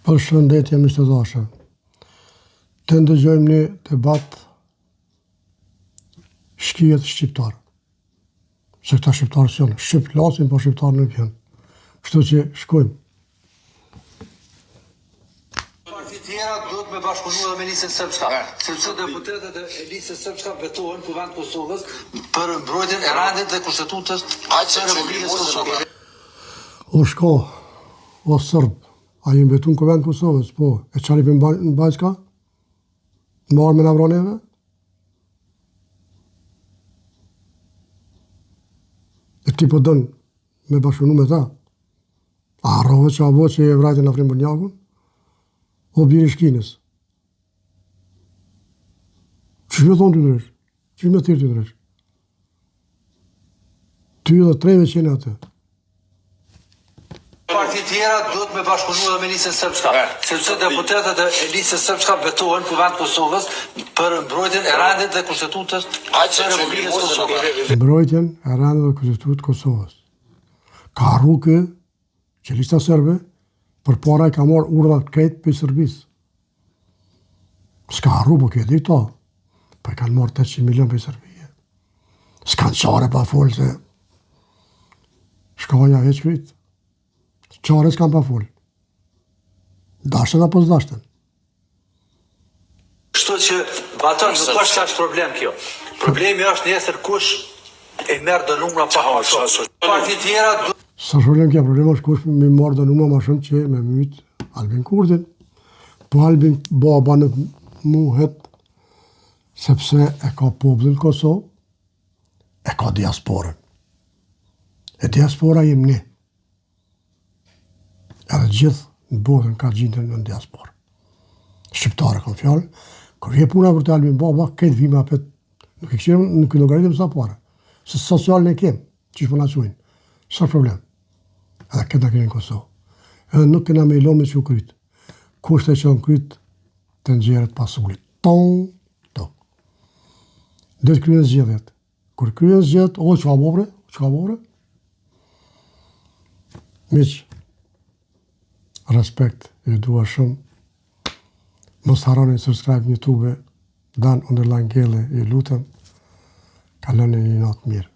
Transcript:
Për shëndetje më të dashur. Të ndëgjojmë një debat shkijet shqiptar. Se këta shqiptarë s'janë. Shqip lasin, po shqiptarë nuk janë. Kështu që shkojmë. Parti tjera duhet me bashkëpunu dhe me Lisën Srpska, sepse deputetët e Lisës Srpska betohen kuvend Kosovës për mbrojtjen e rendit dhe kushtetutës së Republikës Kosovës. O shko, o Sërb, a ju mbetun kuvend Kosovës, po, e qani për në bajska? Marë me navroneve? E ti po dënë me bashkëpunu me ta? A rove që abo që e vrajtë në Afrim Bërnjakun? O biri shkinës. Që me thonë ty dresh? Që me thirë ty dresh? Ty dhe treve qene atë. Parti tjera duhet me bashkëpunu dhe me Lisën Srpska, sepse deputetët e Lisës Srpska betohen kuvend Kosovës për mbrojtjen e rendit dhe kushtetutës së Republikës Kosovës. Mbrojtjen e rendit dhe kushtetutës Kosovës. Ka rrugë që lista serbe për para i ka marrë urdhat krejt për Sërbisë. S'ka rrugë, po këtë i ta, për i kanë marrë 800 milion për Sërbije. S'kanë qare pa folë se shkaja heq kryt. Qare s'kanë pa folë. Dashtën apo s'dashtën. Kështu që baton nuk është kaq problem kjo. Problemi është nesër kush e merr dënumra pa hapur. Parti tjera Së problem kja, problem është kush me marrë dënuma ma shumë që me myt Albin Kurtin. Po Albin baba nuk muhet, sepse e ka popullin Kosovë, e ka diasporën. E diaspora jem ne. Edhe gjithë në botën ka gjindën në diasporë. Shqiptare kam fjallë, kër je puna për të Albin baba, këtë vime apet, nuk e këshirëm, nuk e logaritim sa pare. Se social ne kemë, që shpëna qujnë. Sa problem? Edhe këtë në keni në Kosovë. Edhe nuk kena me ilome që u krytë. Kushte që në krytë të nxjerët pasullit. Ton, ton. Dhe të kryen zgjedhjet. Kër kryen zgjedhjet, o, që ka bobre? Që ka bobre? Miq, respekt, ju dua shumë. Mos harroni subscribe në YouTube, Dan _Gelle, ju lutem. Kaloni një natë mirë.